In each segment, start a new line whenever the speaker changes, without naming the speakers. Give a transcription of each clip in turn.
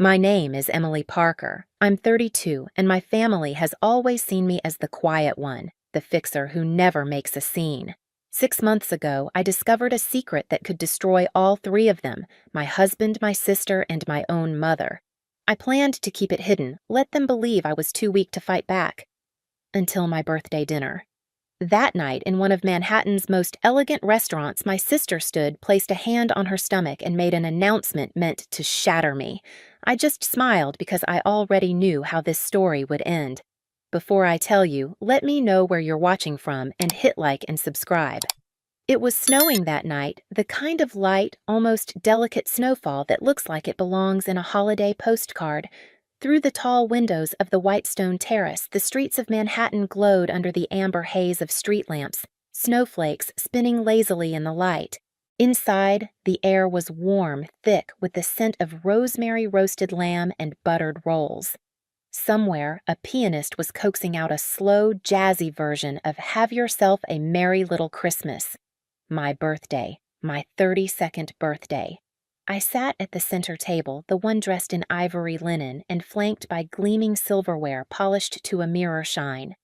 My name is Emily Parker. I'm 32, and my family has always seen me as the quiet one, the fixer who never makes a scene. 6 months ago, I discovered a secret that could destroy all three of them, my husband, my sister, and my own mother. I planned to keep it hidden, let them believe I was too weak to fight back. Until my birthday dinner. That night, in one of Manhattan's most elegant restaurants, my sister stood, placed a hand on her stomach, and made an announcement meant to shatter me. I just smiled because I already knew how this story would end. Before I tell you, let me know where you're watching from and hit like and subscribe. It was snowing that night, the kind of light, almost delicate snowfall that looks like it belongs in a holiday postcard. Through the tall windows of the Whitestone Terrace, the streets of Manhattan glowed under the amber haze of street lamps, snowflakes spinning lazily in the light. Inside, the air was warm, thick, with the scent of rosemary roasted lamb and buttered rolls. Somewhere, a pianist was coaxing out a slow, jazzy version of Have Yourself a Merry Little Christmas. My birthday, my 32nd birthday. I sat at the center table, the one dressed in ivory linen and flanked by gleaming silverware polished to a mirror shine.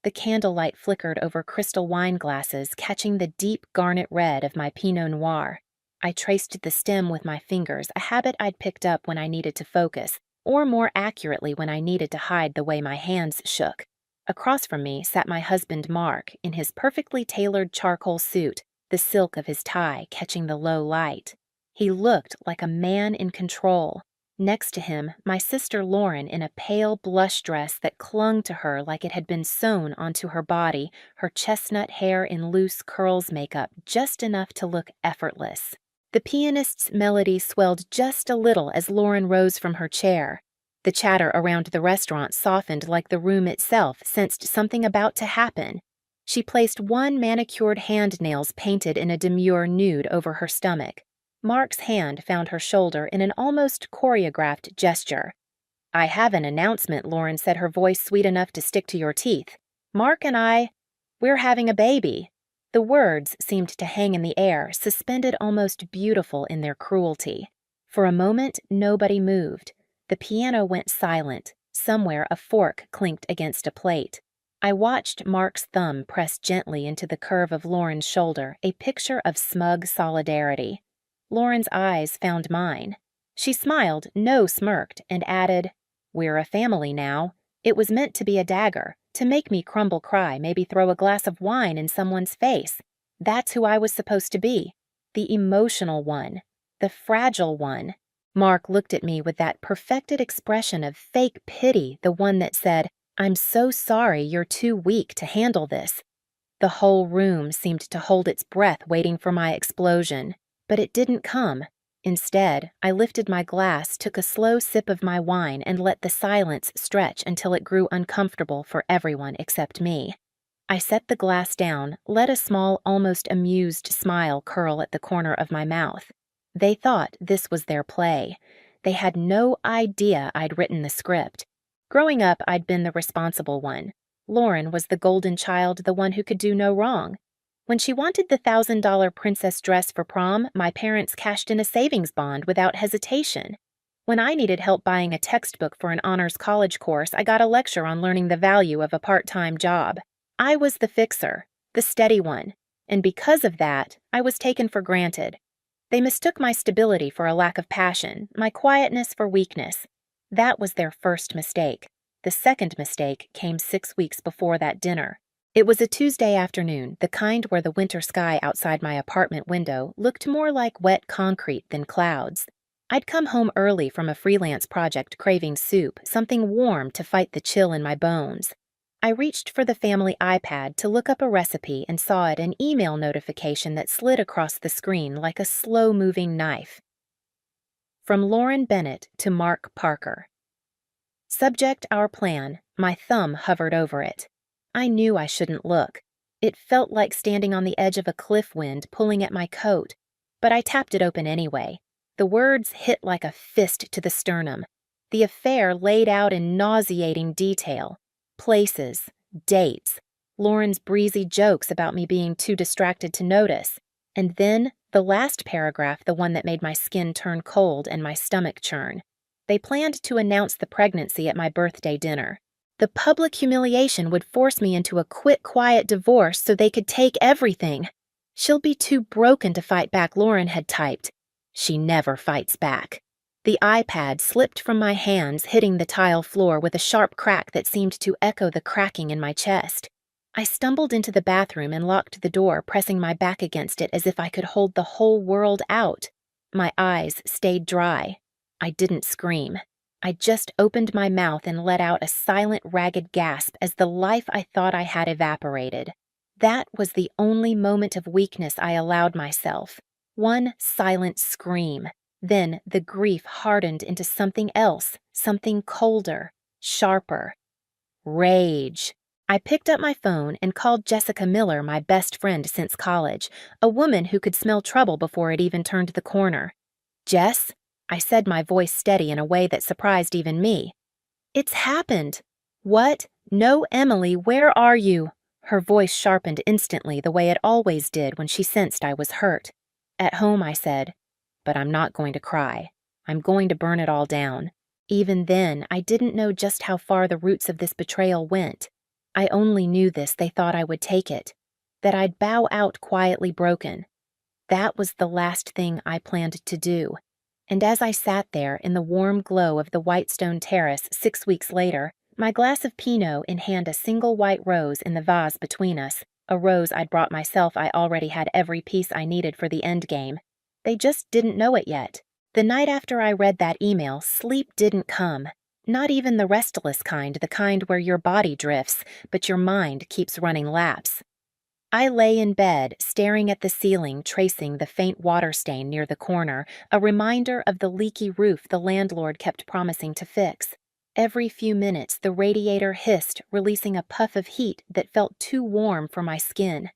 The candlelight flickered over crystal wine glasses, catching the deep garnet red of my Pinot Noir. I traced the stem with my fingers, a habit I'd picked up when I needed to focus, or more accurately when I needed to hide the way my hands shook. Across from me sat my husband Mark, in his perfectly tailored charcoal suit, the silk of his tie catching the low light. He looked like a man in control. Next to him, my sister Lauren in a pale blush dress that clung to her like it had been sewn onto her body, her chestnut hair in loose curls makeup just enough to look effortless. The pianist's melody swelled just a little as Lauren rose from her chair. The chatter around the restaurant softened like the room itself sensed something about to happen. She placed one manicured hand nails painted in a demure nude over her stomach. Mark's hand found her shoulder in an almost choreographed gesture. I have an announcement, Lauren said, her voice sweet enough to stick to your teeth. Mark and we're having a baby. The words seemed to hang in the air, suspended almost beautiful in their cruelty. For a moment, nobody moved. The piano went silent. Somewhere, a fork clinked against a plate. I watched Mark's thumb press gently into the curve of Lauren's shoulder, a picture of smug solidarity. Lauren's eyes found mine. She smiled, no smirked, and added, We're a family now. It was meant to be a dagger, to make me crumble cry, maybe throw a glass of wine in someone's face. That's who I was supposed to be. The emotional one. The fragile one. Mark looked at me with that perfected expression of fake pity, the one that said, I'm so sorry you're too weak to handle this. The whole room seemed to hold its breath waiting for my explosion. But it didn't come. Instead, I lifted my glass, took a slow sip of my wine, and let the silence stretch until it grew uncomfortable for everyone except me. I set the glass down, let a small, almost amused smile curl at the corner of my mouth. They thought this was their play. They had no idea I'd written the script. Growing up, I'd been the responsible one. Lauren was the golden child, the one who could do no wrong. When she wanted the $1,000 princess dress for prom, my parents cashed in a savings bond without hesitation. When I needed help buying a textbook for an honors college course, I got a lecture on learning the value of a part-time job. I was the fixer, the steady one, and because of that, I was taken for granted. They mistook my stability for a lack of passion, my quietness for weakness. That was their first mistake. The second mistake came 6 weeks before that dinner. It was a Tuesday afternoon, the kind where the winter sky outside my apartment window looked more like wet concrete than clouds. I'd come home early from a freelance project craving soup, something warm to fight the chill in my bones. I reached for the family iPad to look up a recipe and saw an email notification that slid across the screen like a slow-moving knife. From Lauren Bennett to Mark Parker. Subject our plan. My thumb hovered over it. I knew I shouldn't look. It felt like standing on the edge of a cliff wind pulling at my coat, but I tapped it open anyway. The words hit like a fist to the sternum. The affair laid out in nauseating detail. Places, dates, Lauren's breezy jokes about me being too distracted to notice, and then the last paragraph, the one that made my skin turn cold and my stomach churn. They planned to announce the pregnancy at my birthday dinner. The public humiliation would force me into a quick, quiet divorce so they could take everything. She'll be too broken to fight back, Lauren had typed. She never fights back. The iPad slipped from my hands, hitting the tile floor with a sharp crack that seemed to echo the cracking in my chest. I stumbled into the bathroom and locked the door, pressing my back against it as if I could hold the whole world out. My eyes stayed dry. I didn't scream. I just opened my mouth and let out a silent, ragged gasp as the life I thought I had evaporated. That was the only moment of weakness I allowed myself. One silent scream. Then the grief hardened into something else, something colder, sharper. Rage. I picked up my phone and called Jessica Miller, my best friend since college, a woman who could smell trouble before it even turned the corner. "Jess?" I said, my voice steady in a way that surprised even me. "It's happened." "What? No, Emily, where are you?" Her voice sharpened instantly the way it always did when she sensed I was hurt. "At home," I said. But I'm not going to cry. I'm going to burn it all down. Even then, I didn't know just how far the roots of this betrayal went. I only knew this they thought I would take it, that I'd bow out quietly broken. That was the last thing I planned to do. And as I sat there in the warm glow of the Whitestone Terrace 6 weeks later, my glass of Pinot in hand, a single white rose in the vase between us, a rose I'd brought myself. I already had every piece I needed for the endgame. They just didn't know it yet. The night after I read that email, sleep didn't come. Not even the restless kind, the kind where your body drifts, but your mind keeps running laps. I lay in bed, staring at the ceiling, tracing the faint water stain near the corner, a reminder of the leaky roof the landlord kept promising to fix. Every few minutes, the radiator hissed, releasing a puff of heat that felt too warm for my skin.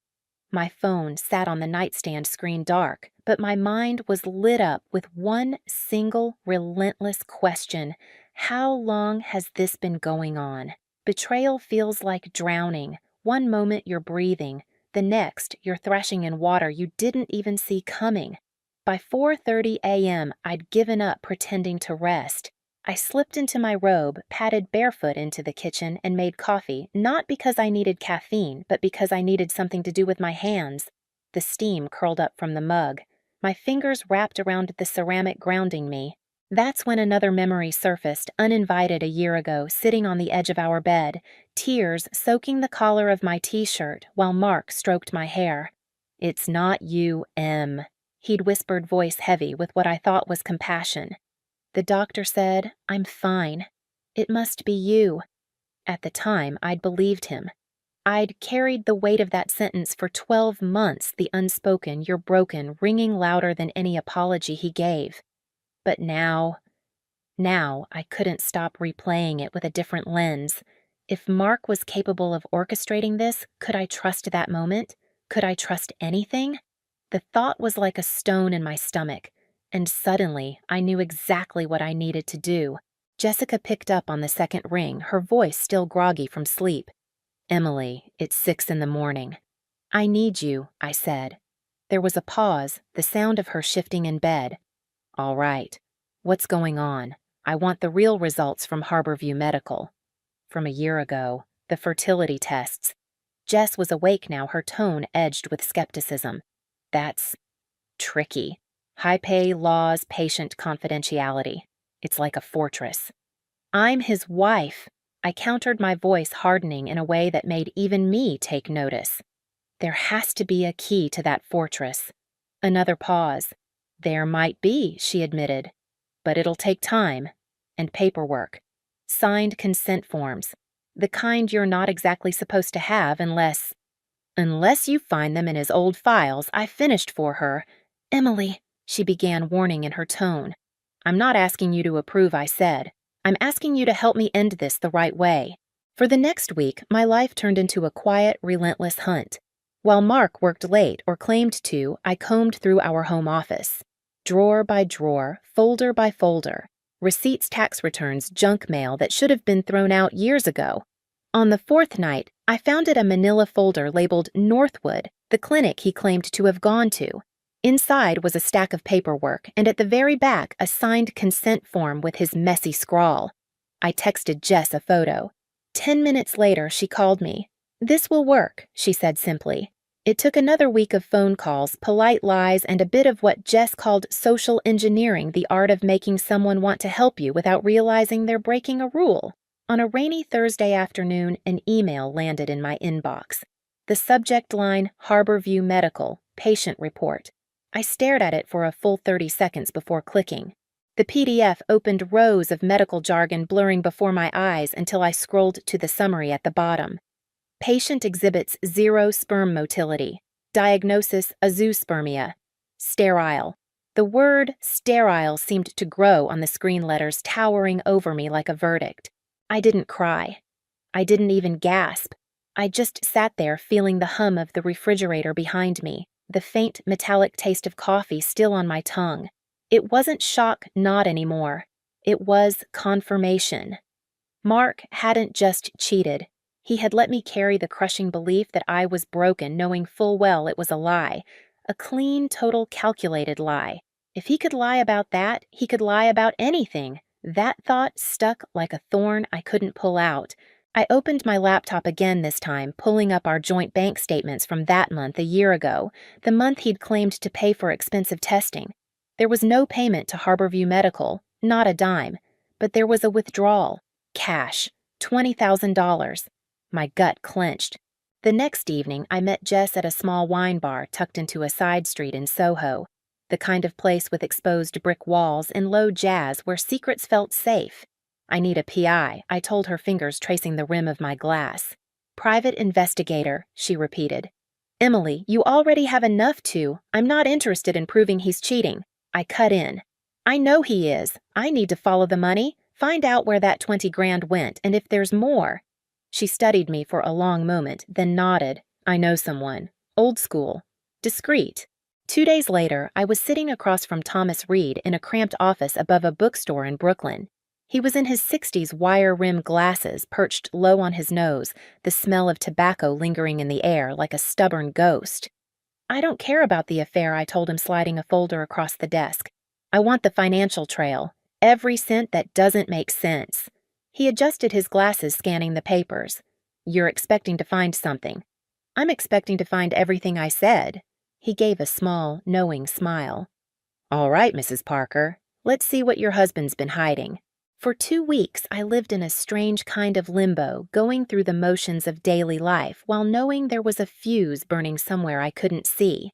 My phone sat on the nightstand screen dark, but my mind was lit up with one single, relentless question. How long has this been going on? Betrayal feels like drowning. One moment you're breathing, the next you're thrashing in water you didn't even see coming. By 4:30 a.m., I'd given up pretending to rest. I slipped into my robe, padded barefoot into the kitchen, and made coffee, not because I needed caffeine, but because I needed something to do with my hands. The steam curled up from the mug. My fingers wrapped around the ceramic grounding me. That's when another memory surfaced, uninvited a year ago, sitting on the edge of our bed, tears soaking the collar of my t-shirt while Mark stroked my hair. "It's not you, Em," he'd whispered, voice heavy with what I thought was compassion. "The doctor said, I'm fine. It must be you." At the time, I'd believed him. I'd carried the weight of that sentence for 12 months, the unspoken, "you're broken," ringing louder than any apology he gave. But now I couldn't stop replaying it with a different lens. If Mark was capable of orchestrating this, could I trust that moment? Could I trust anything? The thought was like a stone in my stomach. And suddenly, I knew exactly what I needed to do. Jessica picked up on the second ring, her voice still groggy from sleep. "Emily, it's 6 in the morning. "I need you," I said. There was a pause, the sound of her shifting in bed. "All right. What's going on? I want the real results from Harborview Medical." "From a year ago. The fertility tests." Jess was awake now, her tone edged with skepticism. "That's tricky. High pay, laws, patient confidentiality. It's like a fortress." "I'm his wife." I countered, my voice hardening in a way that made even me take notice. "There has to be a key to that fortress." Another pause. "There might be," she admitted. "But it'll take time. And paperwork. Signed consent forms. The kind you're not exactly supposed to have unless you find them in his old files." I finished for her. "Emily," she began, warning in her tone. "I'm not asking you to approve," I said. "I'm asking you to help me end this the right way." For the next week, my life turned into a quiet, relentless hunt. While Mark worked late, or claimed to, I combed through our home office. Drawer by drawer, folder by folder. Receipts, tax returns, junk mail that should have been thrown out years ago. On the fourth night, I found it a manila folder labeled Northwood, the clinic he claimed to have gone to. Inside was a stack of paperwork, and at the very back, a signed consent form with his messy scrawl. I texted Jess a photo. 10 minutes later, she called me. "This will work," she said simply. It took another week of phone calls, polite lies, and a bit of what Jess called social engineering, the art of making someone want to help you without realizing they're breaking a rule. On a rainy Thursday afternoon, an email landed in my inbox. The subject line, Harborview Medical, patient report. I stared at it for a full 30 seconds before clicking. The PDF opened rows of medical jargon blurring before my eyes until I scrolled to the summary at the bottom. Patient exhibits 0 sperm motility. Diagnosis azoospermia. Sterile. The word sterile seemed to grow on the screen letters, towering over me like a verdict. I didn't cry. I didn't even gasp. I just sat there feeling the hum of the refrigerator behind me, the faint metallic taste of coffee still on my tongue. It wasn't shock, not anymore. It was confirmation. Mark hadn't just cheated. He had let me carry the crushing belief that I was broken, knowing full well it was a lie. A clean, total, calculated lie. If he could lie about that, he could lie about anything. That thought stuck like a thorn I couldn't pull out. I opened my laptop again this time, pulling up our joint bank statements from that month a year ago, the month he'd claimed to pay for expensive testing. There was no payment to Harborview Medical, not a dime, but there was a withdrawal. Cash. $20,000. My gut clenched. The next evening, I met Jess at a small wine bar tucked into a side street in Soho, the kind of place with exposed brick walls and low jazz where secrets felt safe. "I need a PI," I told her, fingers tracing the rim of my glass. "Private investigator," she repeated. "Emily, you already have enough to. I'm not interested in proving he's cheating." I cut in. "I know he is. I need to follow the money, find out where that 20 grand went, and if there's more." She studied me for a long moment, then nodded. "I know someone. Old school. Discreet." 2 days later, I was sitting across from Thomas Reed in a cramped office above a bookstore in Brooklyn. He was in his 60s wire-rimmed glasses, perched low on his nose, the smell of tobacco lingering in the air like a stubborn ghost. "I don't care about the affair," I told him, sliding a folder across the desk. "I want the financial trail. Every cent that doesn't make sense." He adjusted his glasses, scanning the papers. "You're expecting to find something." "I'm expecting to find everything I said." He gave a small, knowing smile. "All right, Mrs. Parker. Let's see what your husband's been hiding." For 2 weeks, I lived in a strange kind of limbo, going through the motions of daily life while knowing there was a fuse burning somewhere I couldn't see.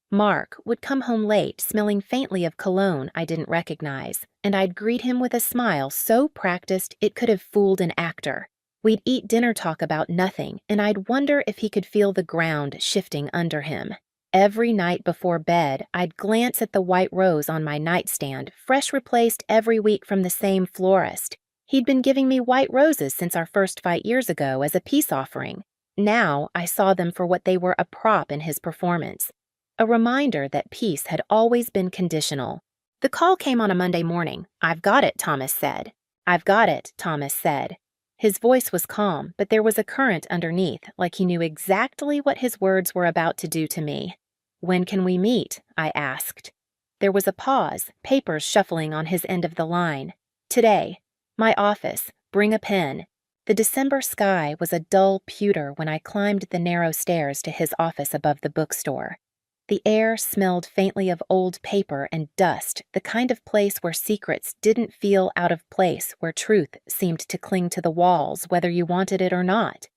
Mark would come home late, smelling faintly of cologne I didn't recognize, and I'd greet him with a smile so practiced it could have fooled an actor. We'd eat dinner talk about nothing, and I'd wonder if he could feel the ground shifting under him. Every night before bed, I'd glance at the white rose on my nightstand, fresh replaced every week from the same florist. He'd been giving me white roses since our first fight years ago as a peace offering. Now I saw them for what they were, a prop in his performance. A reminder that peace had always been conditional. The call came on a Monday morning. "I've got it," Thomas said. "I've got it," Thomas said. His voice was calm, but there was a current underneath, like he knew exactly what his words were about to do to me. "When can we meet?" I asked. There was a pause, papers shuffling on his end of the line. "Today. My office. Bring a pen." The December sky was a dull pewter when I climbed the narrow stairs to his office above the bookstore. The air smelled faintly of old paper and dust, the kind of place where secrets didn't feel out of place, where truth seemed to cling to the walls whether you wanted it or not.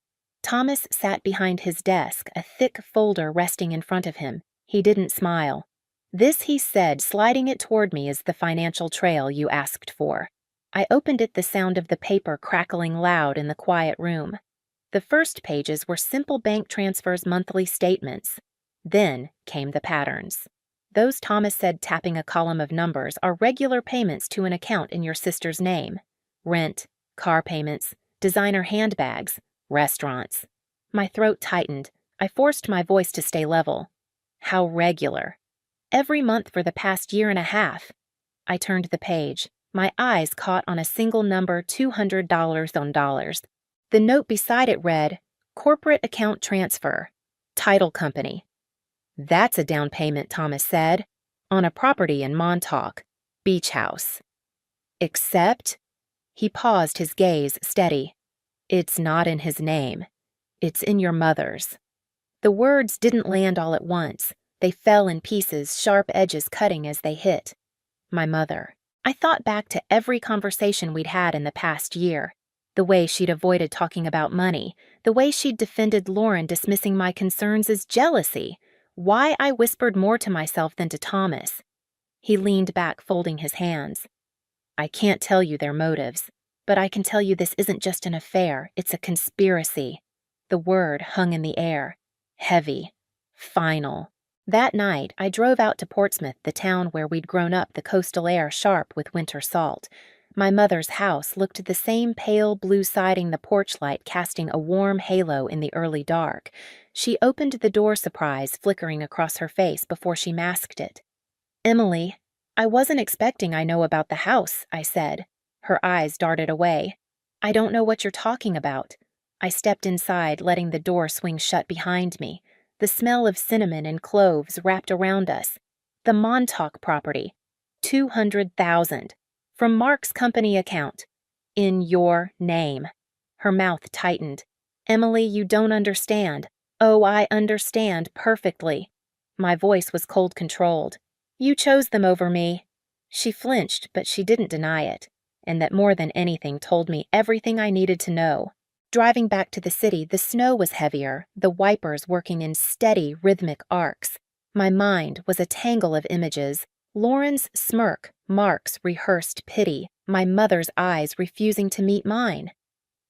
Thomas sat behind his desk, a thick folder resting in front of him. He didn't smile. "This," he said, sliding it toward me, "is the financial trail you asked for." I opened it, the sound of the paper crackling loud in the quiet room. The first pages were simple bank transfers, monthly statements. Then came the patterns. "Those," Thomas said, tapping a column of numbers, "are regular payments to an account in your sister's name. Rent, car payments, designer handbags, restaurants." My throat tightened. I forced my voice to stay level. "How regular?" "Every month for the past year and a half." I turned the page. My eyes caught on a single number, $200 on dollars. The note beside it read, "Corporate account transfer. Title company." That's a down payment, Thomas said. On a property in Montauk. Beach house. Except? He paused, his gaze steady. It's not in his name. It's in your mother's. The words didn't land all at once. They fell in pieces, sharp edges cutting as they hit. My mother. I thought back to every conversation we'd had in the past year. The way she'd avoided talking about money. The way she'd defended Lauren, dismissing my concerns as jealousy. Why I whispered more to myself than to Thomas. He leaned back, folding his hands. I can't tell you their motives, but I can tell you this isn't just an affair, it's a conspiracy. The word hung in the air. Heavy. Final. That night, I drove out to Portsmouth, the town where we'd grown up, the coastal air sharp with winter salt. My mother's house looked the same pale blue siding, the porch light casting a warm halo in the early dark. She opened the door, surprise flickering across her face before she masked it. Emily, I wasn't expecting I know about the house, I said. Her eyes darted away. I don't know what you're talking about. I stepped inside, letting the door swing shut behind me. The smell of cinnamon and cloves wrapped around us. The Montauk property. $200,000. From Mark's company account. In your name. Her mouth tightened. Emily, you don't understand. Oh, I understand perfectly. My voice was cold controlled. You chose them over me. She flinched, but she didn't deny it, and that more than anything told me everything I needed to know. Driving back to the city, the snow was heavier, the wipers working in steady, rhythmic arcs. My mind was a tangle of images. Lauren's smirk, Mark's rehearsed pity, my mother's eyes refusing to meet mine.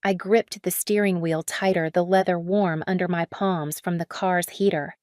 I gripped the steering wheel tighter, the leather warm under my palms from the car's heater.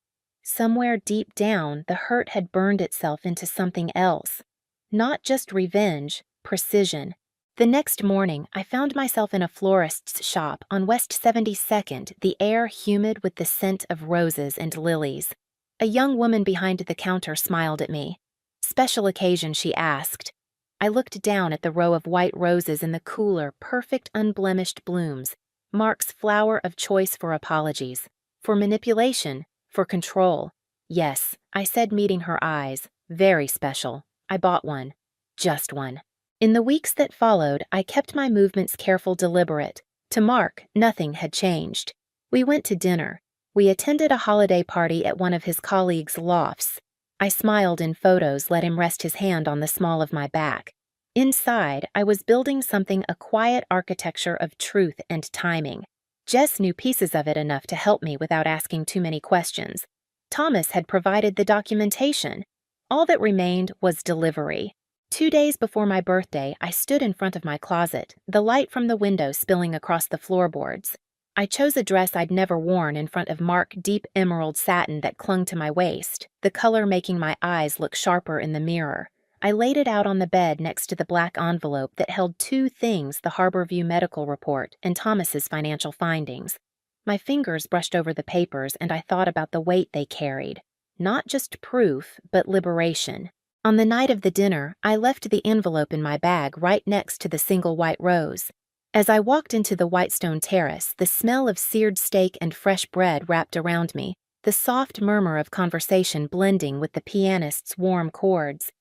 Somewhere deep down, the hurt had burned itself into something else. Not just revenge, precision. The next morning, I found myself in a florist's shop on West 72nd, the air humid with the scent of roses and lilies. A young woman behind the counter smiled at me. Special occasion, she asked. I looked down at the row of white roses in the cooler, perfect, unblemished blooms. Mark's flower of choice for apologies, for manipulation, for control. Yes, I said, meeting her eyes. Very special. I bought one. Just one. In the weeks that followed, I kept my movements careful, deliberate. To Mark, nothing had changed. We went to dinner. We attended a holiday party at one of his colleagues' lofts. I smiled in photos, let him rest his hand on the small of my back. Inside, I was building something, a quiet architecture of truth and timing. Jess knew pieces of it enough to help me without asking too many questions. Thomas had provided the documentation. All that remained was delivery. 2 days before my birthday, I stood in front of my closet, the light from the window spilling across the floorboards. I chose a dress I'd never worn in front of Mark, deep emerald satin that clung to my waist, the color making my eyes look sharper in the mirror. I laid it out on the bed next to the black envelope that held 2 things: the Harborview medical report and Thomas's financial findings. My fingers brushed over the papers, and I thought about the weight they carried. Not just proof, but liberation. On the night of the dinner, I left the envelope in my bag right next to the single white rose. As I walked into the Whitestone Terrace, the smell of seared steak and fresh bread wrapped around me, the soft murmur of conversation blending with the pianist's warm chords.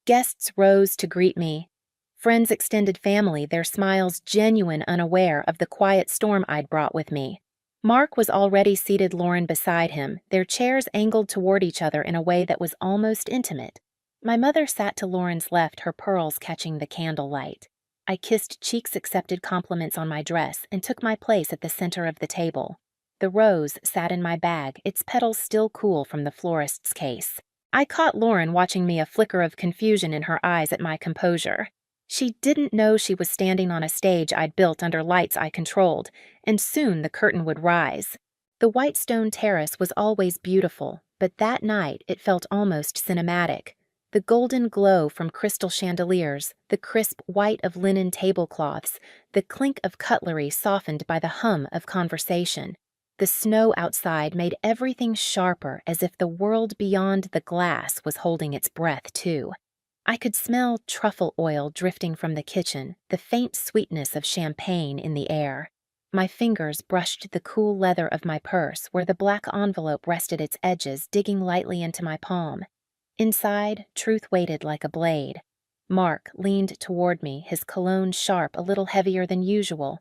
Guests rose to greet me. Friends, extended family, their smiles genuine, unaware of the quiet storm I'd brought with me. Mark was already seated, Lauren beside him, their chairs angled toward each other in a way that was almost intimate. My mother sat to Lauren's left, her pearls catching the candlelight. I kissed cheeks, accepted compliments on my dress, and took my place at the center of the table. The rose sat in my bag, its petals still cool from the florist's case. I caught Lauren watching me, a flicker of confusion in her eyes at my composure. She didn't know she was standing on a stage I'd built under lights I controlled, and soon the curtain would rise. The Whitestone Terrace was always beautiful, but that night it felt almost cinematic. The golden glow from crystal chandeliers, the crisp white of linen tablecloths, the clink of cutlery softened by the hum of conversation. The snow outside made everything sharper, as if the world beyond the glass was holding its breath, too. I could smell truffle oil drifting from the kitchen, the faint sweetness of champagne in the air. My fingers brushed the cool leather of my purse where the black envelope rested its edges, digging lightly into my palm. Inside, truth waited like a blade. Mark leaned toward me, his cologne sharp, a little heavier than usual.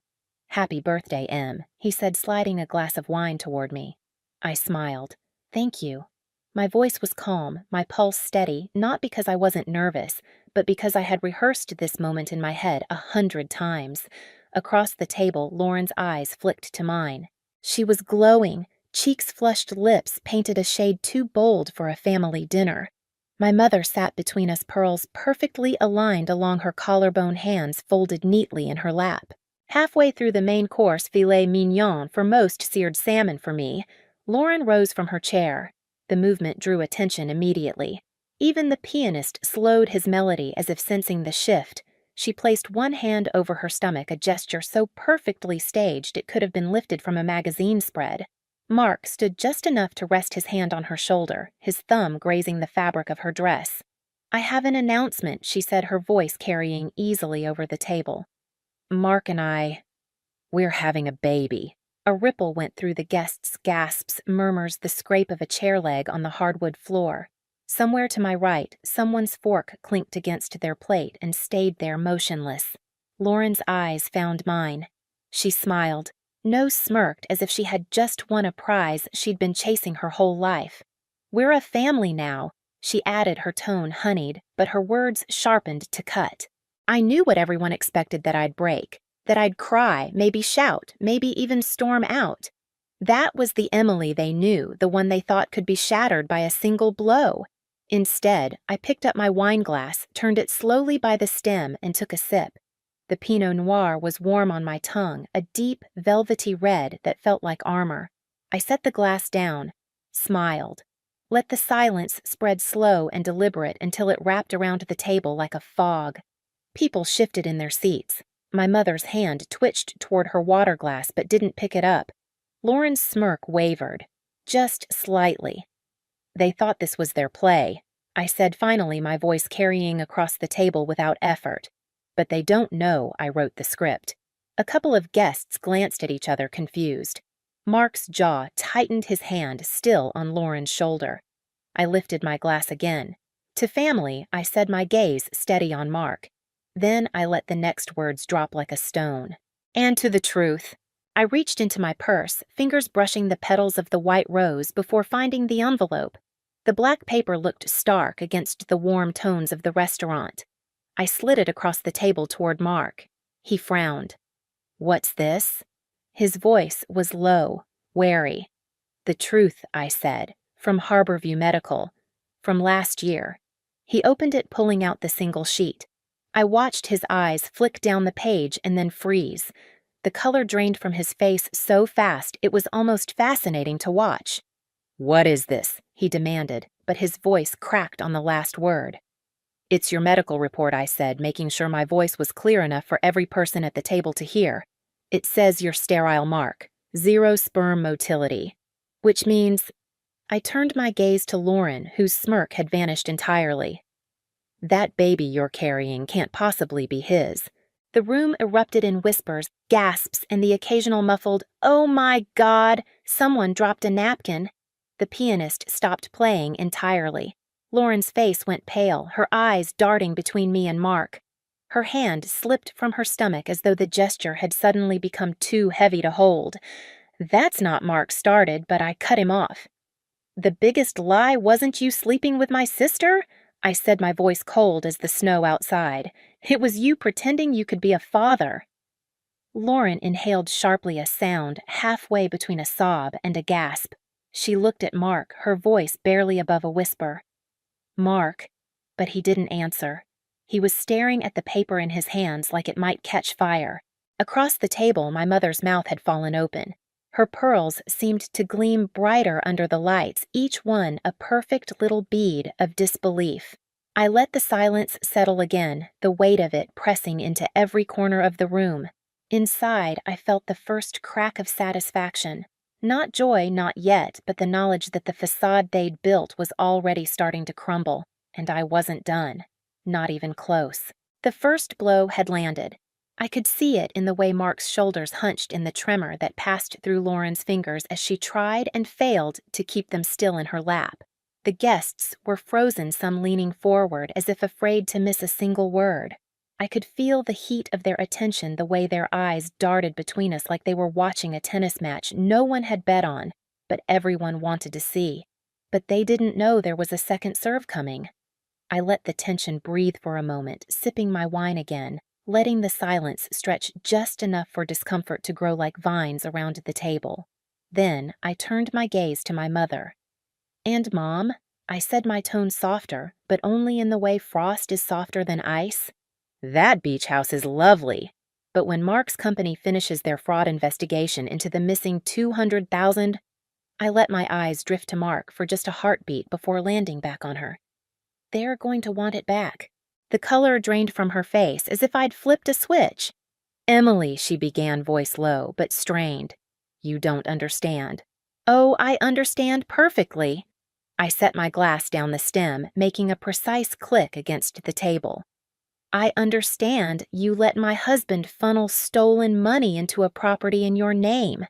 "Happy birthday, Em," he said, sliding a glass of wine toward me. I smiled. "Thank you." My voice was calm, my pulse steady, not because I wasn't nervous, but because I had rehearsed this moment in my head 100 times. Across the table, Lauren's eyes flicked to mine. She was glowing, cheeks flushed, lips painted a shade too bold for a family dinner. My mother sat between us, pearls perfectly aligned along her collarbone, hands folded neatly in her lap. Halfway through the main course, filet mignon for most, seared salmon for me, Lauren rose from her chair. The movement drew attention immediately. Even the pianist slowed his melody as if sensing the shift. She placed one hand over her stomach, a gesture so perfectly staged it could have been lifted from a magazine spread. Mark stood just enough to rest his hand on her shoulder, his thumb grazing the fabric of her dress. "I have an announcement," she said, her voice carrying easily over the table. "Mark and we're having a baby." A ripple went through the guests' gasps, murmurs, the scrape of a chair leg on the hardwood floor. Somewhere to my right, someone's fork clinked against their plate and stayed there motionless. Lauren's eyes found mine. She smiled. Nose smirked as if she had just won a prize she'd been chasing her whole life. "We're a family now," she added, her tone honeyed, but her words sharpened to cut. I knew what everyone expected, that I'd break, that I'd cry, maybe shout, maybe even storm out. That was the Emily they knew, the one they thought could be shattered by a single blow. Instead, I picked up my wine glass, turned it slowly by the stem, and took a sip. The Pinot Noir was warm on my tongue, a deep, velvety red that felt like armor. I set the glass down, smiled, let the silence spread slow and deliberate until it wrapped around the table like a fog. People shifted in their seats. My mother's hand twitched toward her water glass but didn't pick it up. Lauren's smirk wavered, just slightly. "They thought this was their play," I said finally, my voice carrying across the table without effort. "But they don't know I wrote the script." A couple of guests glanced at each other, confused. Mark's jaw tightened, his hand still on Lauren's shoulder. I lifted my glass again. To family, I said, my gaze steady on Mark. Then I let the next words drop like a stone. "And to the truth." I reached into my purse, fingers brushing the petals of the white rose before finding the envelope. The black paper looked stark against the warm tones of the restaurant. I slid it across the table toward Mark. He frowned. "What's this?" His voice was low, wary. "The truth," I said, "from Harborview Medical. From last year." He opened it, pulling out the single sheet. I watched his eyes flick down the page and then freeze. The color drained from his face so fast it was almost fascinating to watch. "What is this?" he demanded, but his voice cracked on the last word. "It's your medical report," I said, making sure my voice was clear enough for every person at the table to hear. "It says you're sterile, Mark. 0 sperm motility. Which means—" I turned my gaze to Lauren, whose smirk had vanished entirely. "That baby you're carrying can't possibly be his." The room erupted in whispers, gasps, and the occasional muffled, "Oh my God!" Someone dropped a napkin. The pianist stopped playing entirely. Lauren's face went pale, her eyes darting between me and Mark. Her hand slipped from her stomach as though the gesture had suddenly become too heavy to hold. "That's not," Mark started, but I cut him off. "The biggest lie wasn't you sleeping with my sister?" I said, my voice cold as the snow outside. "It was you pretending you could be a father." Lauren inhaled sharply, a sound halfway between a sob and a gasp. She looked at Mark, her voice barely above a whisper. "Mark," but he didn't answer. He was staring at the paper in his hands like it might catch fire. Across the table, my mother's mouth had fallen open. Her pearls seemed to gleam brighter under the lights, each one a perfect little bead of disbelief. I let the silence settle again, the weight of it pressing into every corner of the room. Inside, I felt the first crack of satisfaction. Not joy, not yet, but the knowledge that the facade they'd built was already starting to crumble, and I wasn't done. Not even close. The first blow had landed. I could see it in the way Mark's shoulders hunched in the tremor that passed through Lauren's fingers as she tried and failed to keep them still in her lap. The guests were frozen, some leaning forward as if afraid to miss a single word. I could feel the heat of their attention, the way their eyes darted between us like they were watching a tennis match no one had bet on, but everyone wanted to see. But they didn't know there was a second serve coming. I let the tension breathe for a moment, sipping my wine again, letting the silence stretch just enough for discomfort to grow like vines around the table. Then I turned my gaze to my mother. "And Mom," I said, my tone softer, but only in the way frost is softer than ice. "That beach house is lovely. But when Mark's company finishes their fraud investigation into the missing 200,000, I let my eyes drift to Mark for just a heartbeat before landing back on her. "They're going to want it back." The color drained from her face as if I'd flipped a switch. "Emily," she began, voice low but strained. "You don't understand." "Oh, I understand perfectly." I set my glass down the stem, making a precise click against the table. "I understand you let my husband funnel stolen money into a property in your name.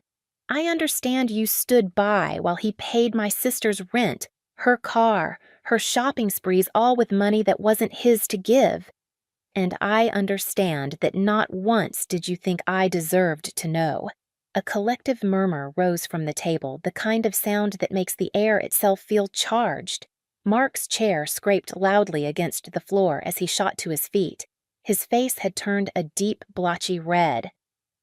I understand you stood by while he paid my sister's rent, her car, her shopping sprees, all with money that wasn't his to give. And I understand that not once did you think I deserved to know." A collective murmur rose from the table, the kind of sound that makes the air itself feel charged. Mark's chair scraped loudly against the floor as he shot to his feet. His face had turned a deep, blotchy red.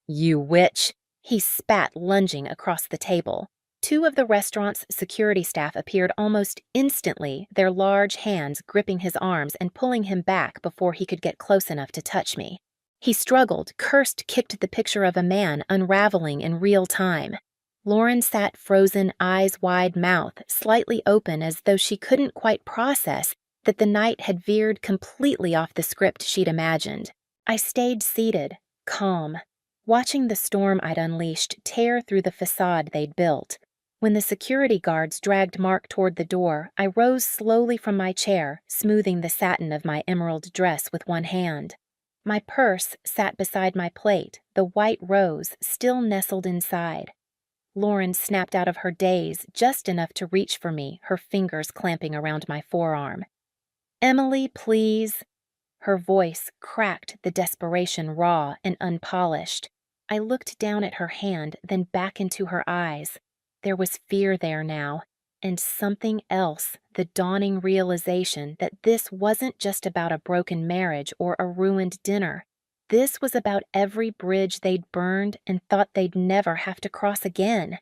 "You witch!" he spat, lunging across the table. Two of the restaurant's security staff appeared almost instantly, their large hands gripping his arms and pulling him back before he could get close enough to touch me. He struggled, cursed, kicked the picture of a man unraveling in real time. Lauren sat frozen, eyes wide, mouth slightly open, as though she couldn't quite process that the night had veered completely off the script she'd imagined. I stayed seated, calm, watching the storm I'd unleashed tear through the facade they'd built. When the security guards dragged Mark toward the door, I rose slowly from my chair, smoothing the satin of my emerald dress with one hand. My purse sat beside my plate, the white rose still nestled inside. Lauren snapped out of her daze just enough to reach for me, her fingers clamping around my forearm. "Emily, please." Her voice cracked, the desperation raw and unpolished. I looked down at her hand, then back into her eyes. There was fear there now, and something else, the dawning realization that this wasn't just about a broken marriage or a ruined dinner. This was about every bridge they'd burned and thought they'd never have to cross again.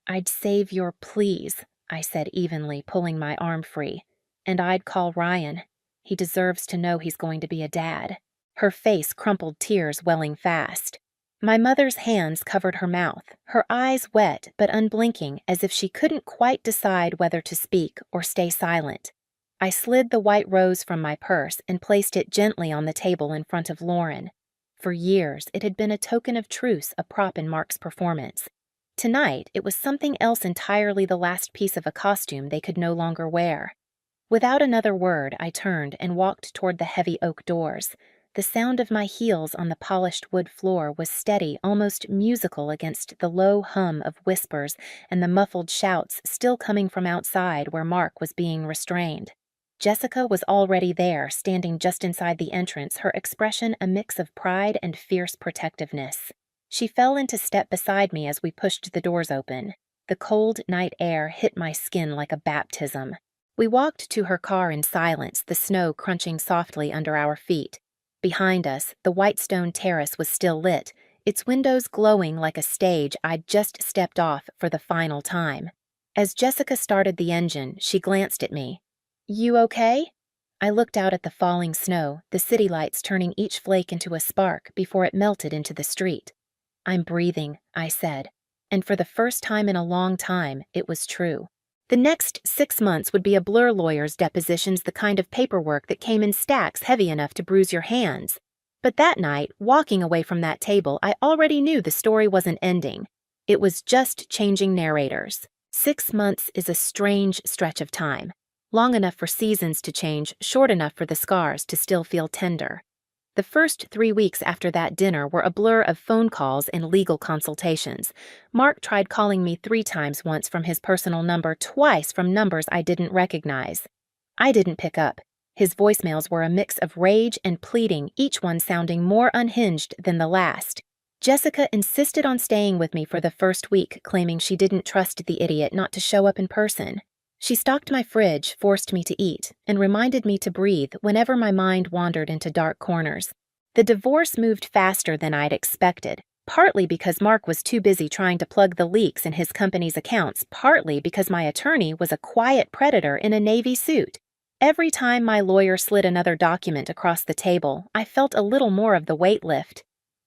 "I'd save your please," I said evenly, pulling my arm free. "And I'd call Ryan. He deserves to know he's going to be a dad." Her face crumpled, tears welling fast. My mother's hands covered her mouth, her eyes wet but unblinking, as if she couldn't quite decide whether to speak or stay silent. I slid the white rose from my purse and placed it gently on the table in front of Lauren. For years, it had been a token of truce, a prop in Mark's performance. Tonight, it was something else entirely, the last piece of a costume they could no longer wear. Without another word, I turned and walked toward the heavy oak doors. The sound of my heels on the polished wood floor was steady, almost musical against the low hum of whispers and the muffled shouts still coming from outside where Mark was being restrained. Jessica was already there, standing just inside the entrance, her expression a mix of pride and fierce protectiveness. She fell into step beside me as we pushed the doors open. The cold night air hit my skin like a baptism. We walked to her car in silence, the snow crunching softly under our feet. Behind us, the white stone terrace was still lit, its windows glowing like a stage I'd just stepped off for the final time. As Jessica started the engine, she glanced at me. "You okay?" I looked out at the falling snow, the city lights turning each flake into a spark before it melted into the street. "I'm breathing," I said, and for the first time in a long time, it was true. The next 6 months would be a blur, lawyers' depositions, the kind of paperwork that came in stacks heavy enough to bruise your hands. But that night, walking away from that table, I already knew the story wasn't ending. It was just changing narrators. 6 months is a strange stretch of time. Long enough for seasons to change, short enough for the scars to still feel tender. The first 3 weeks after that dinner were a blur of phone calls and legal consultations. Mark tried calling me 3 times once from his personal number, twice from numbers I didn't recognize. I didn't pick up. His voicemails were a mix of rage and pleading, each one sounding more unhinged than the last. Jessica insisted on staying with me for the first week, claiming she didn't trust the idiot not to show up in person. She stocked my fridge, forced me to eat, and reminded me to breathe whenever my mind wandered into dark corners. The divorce moved faster than I'd expected, partly because Mark was too busy trying to plug the leaks in his company's accounts, partly because my attorney was a quiet predator in a navy suit. Every time my lawyer slid another document across the table, I felt a little more of the weight lift.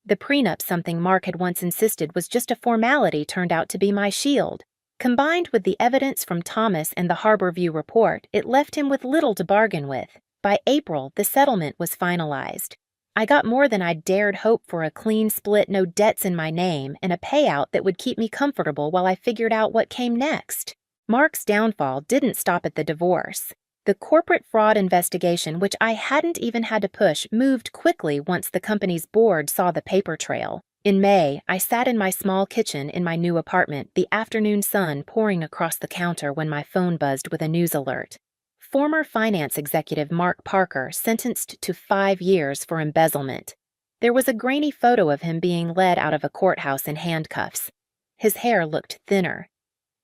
The prenup, something Mark had once insisted was just a formality, turned out to be my shield. Combined with the evidence from Thomas and the Harborview report, it left him with little to bargain with. By April, the settlement was finalized. I got more than I'd dared hope for: a clean split, no debts in my name, and a payout that would keep me comfortable while I figured out what came next. Mark's downfall didn't stop at the divorce. The corporate fraud investigation, which I hadn't even had to push, moved quickly once the company's board saw the paper trail. In May, I sat in my small kitchen in my new apartment, the afternoon sun pouring across the counter when my phone buzzed with a news alert. Former finance executive Mark Parker sentenced to 5 years for embezzlement. There was a grainy photo of him being led out of a courthouse in handcuffs. His hair looked thinner.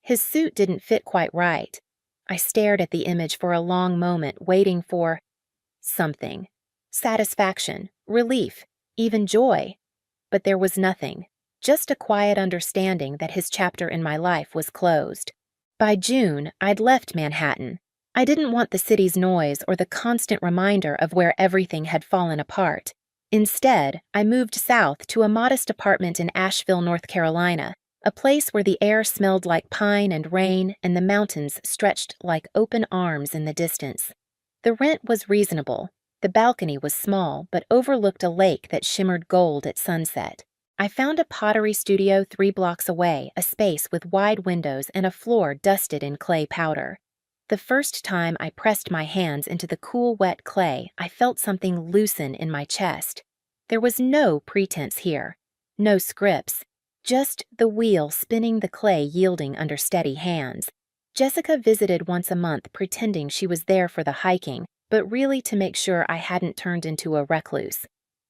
His suit didn't fit quite right. I stared at the image for a long moment, waiting for something. Satisfaction, relief, even joy. But there was nothing, just a quiet understanding that his chapter in my life was closed. By June, I'd left Manhattan. I didn't want the city's noise or the constant reminder of where everything had fallen apart. Instead, I moved south to a modest apartment in Asheville, North Carolina, a place where the air smelled like pine and rain and the mountains stretched like open arms in the distance. The rent was reasonable. The balcony was small, but overlooked a lake that shimmered gold at sunset. I found a pottery studio 3 blocks away, a space with wide windows and a floor dusted in clay powder. The first time I pressed my hands into the cool, wet clay, I felt something loosen in my chest. There was no pretense here, no scripts, just the wheel spinning, the clay yielding under steady hands. Jessica visited once a month, pretending she was there for the hiking, but really to make sure I hadn't turned into a recluse.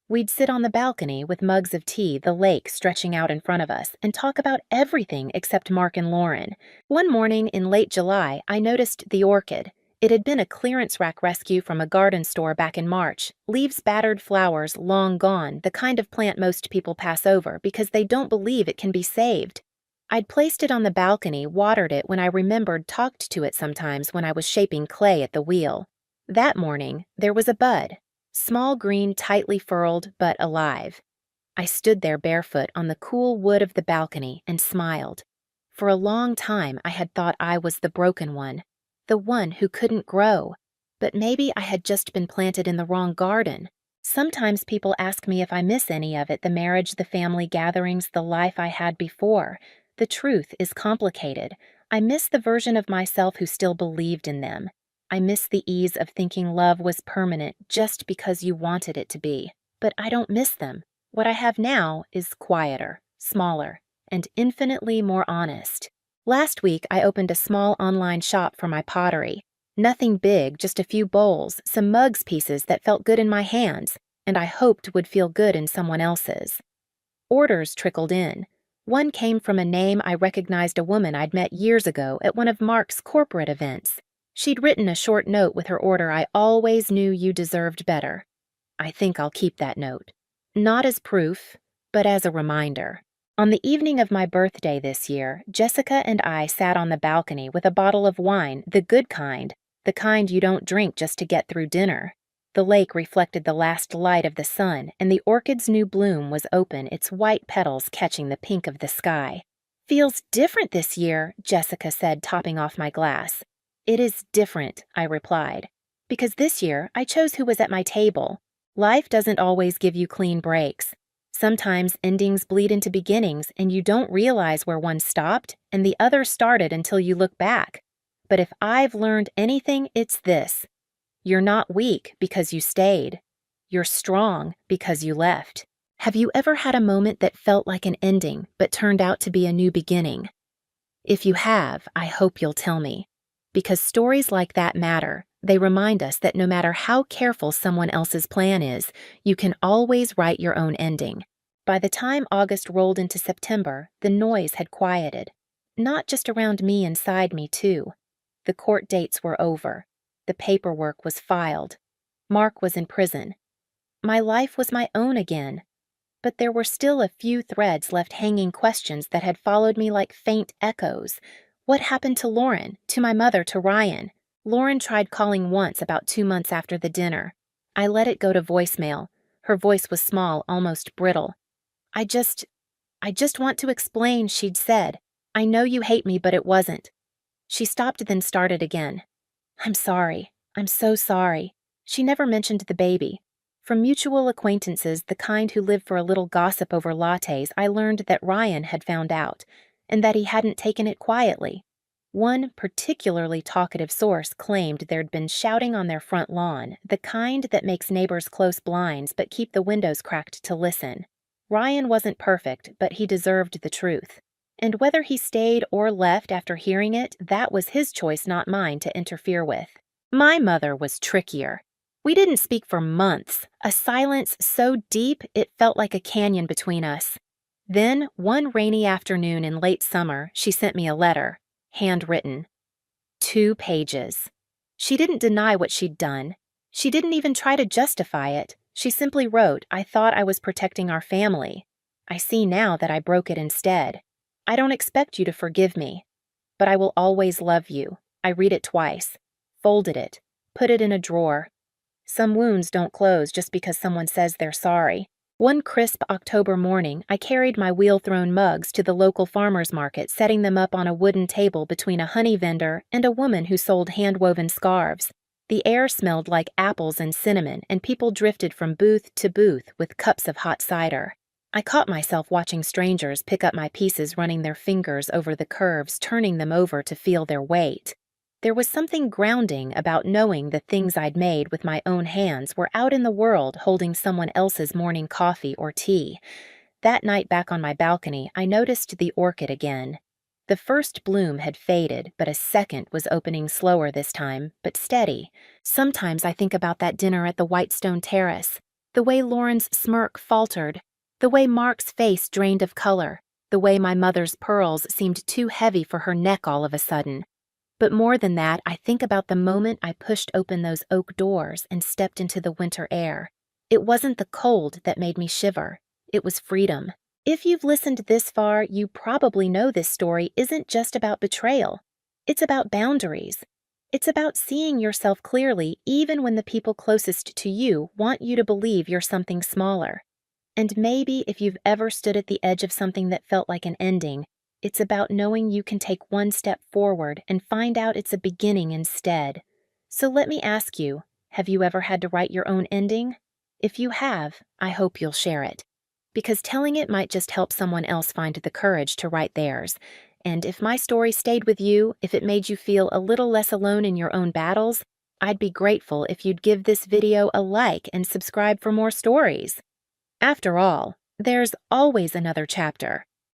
We'd sit on the balcony with mugs of tea, the lake stretching out in front of us, and talk about everything except Mark and Lauren. One morning in late July, I noticed the orchid. It had been a clearance rack rescue from a garden store back in March. Leaves battered, flowers long gone, the kind of plant most people pass over because they don't believe it can be saved. I'd placed it on the balcony, watered it when I remembered, talked to it sometimes when I was shaping clay at the wheel. That morning, there was a bud, small, green, tightly furled, but alive. I stood there barefoot on the cool wood of the balcony and smiled. For a long time, I had thought I was the broken one, the one who couldn't grow. But maybe I had just been planted in the wrong garden. Sometimes people ask me if I miss any of it: the marriage, the family gatherings, the life I had before. The truth is complicated. I miss the version of myself who still believed in them. I miss the ease of thinking love was permanent just because you wanted it to be. But I don't miss them. What I have now is quieter, smaller, and infinitely more honest. Last week, I opened a small online shop for my pottery. Nothing big, just a few bowls, some mugs pieces that felt good in my hands, and I hoped would feel good in someone else's. Orders trickled in. One came from a name I recognized: a woman I'd met years ago at one of Mark's corporate events. She'd written a short note with her order: "I always knew you deserved better." I think I'll keep that note. Not as proof, but as a reminder. On the evening of my birthday this year, Jessica and I sat on the balcony with a bottle of wine, the good kind, the kind you don't drink just to get through dinner. The lake reflected the last light of the sun, and the orchid's new bloom was open, its white petals catching the pink of the sky. "Feels different this year," Jessica said, topping off my glass. "It is different," I replied, "because this year I chose who was at my table. Life doesn't always give you clean breaks. Sometimes endings bleed into beginnings, and you don't realize where one stopped and the other started until you look back. But if I've learned anything, it's this: you're not weak because you stayed. You're strong because you left. Have you ever had a moment that felt like an ending but turned out to be a new beginning? If you have, I hope you'll tell me. Because stories like that matter. They remind us that no matter how careful someone else's plan is, you can always write your own ending. By the time August rolled into September, the noise had quieted. Not just around me, inside me, too. The court dates were over. The paperwork was filed. Mark was in prison. My life was my own again. But there were still a few threads left hanging, questions that had followed me like faint echoes. What happened to Lauren, to my mother, to Ryan? Lauren tried calling once about 2 months after the dinner. I let it go to voicemail. Her voice was small, almost brittle. I just want to explain, she'd said. I know you hate me, but it wasn't. She stopped, then started again. I'm sorry. I'm so sorry. She never mentioned the baby. From mutual acquaintances, the kind who live for a little gossip over lattes, I learned that Ryan had found out, and that he hadn't taken it quietly. One particularly talkative source claimed there'd been shouting on their front lawn, the kind that makes neighbors close blinds but keep the windows cracked to listen. Ryan wasn't perfect, but he deserved the truth. And whether he stayed or left after hearing it, that was his choice, not mine to interfere with. My mother was trickier. We didn't speak for months, a silence so deep it felt like a canyon between us. Then, one rainy afternoon in late summer, she sent me a letter, handwritten. 2 pages. She didn't deny what she'd done. She didn't even try to justify it. She simply wrote, I thought I was protecting our family. I see now that I broke it instead. I don't expect you to forgive me, but I will always love you. I read it twice, folded it, put it in a drawer. Some wounds don't close just because someone says they're sorry. One crisp October morning, I carried my wheel-thrown mugs to the local farmer's market, setting them up on a wooden table between a honey vendor and a woman who sold hand-woven scarves. The air smelled like apples and cinnamon, and people drifted from booth to booth with cups of hot cider. I caught myself watching strangers pick up my pieces, running their fingers over the curves, turning them over to feel their weight. There was something grounding about knowing the things I'd made with my own hands were out in the world holding someone else's morning coffee or tea. That night back on my balcony, I noticed the orchid again. The first bloom had faded, but a second was opening slower this time, but steady. Sometimes I think about that dinner at the Whitestone Terrace, the way Lauren's smirk faltered, the way Mark's face drained of color, the way my mother's pearls seemed too heavy for her neck all of a sudden. But more than that, I think about the moment I pushed open those oak doors and stepped into the winter air. It wasn't the cold that made me shiver. It was freedom. If you've listened this far, you probably know this story isn't just about betrayal. It's about boundaries. It's about seeing yourself clearly even when the people closest to you want you to believe you're something smaller. And maybe if you've ever stood at the edge of something that felt like an ending, it's about knowing you can take one step forward and find out it's a beginning instead. So let me ask you, have you ever had to write your own ending? If you have, I hope you'll share it. Because telling it might just help someone else find the courage to write theirs. And if my story stayed with you, if it made you feel a little less alone in your own battles, I'd be grateful if you'd give this video a like and subscribe for more stories. After all, there's always another chapter.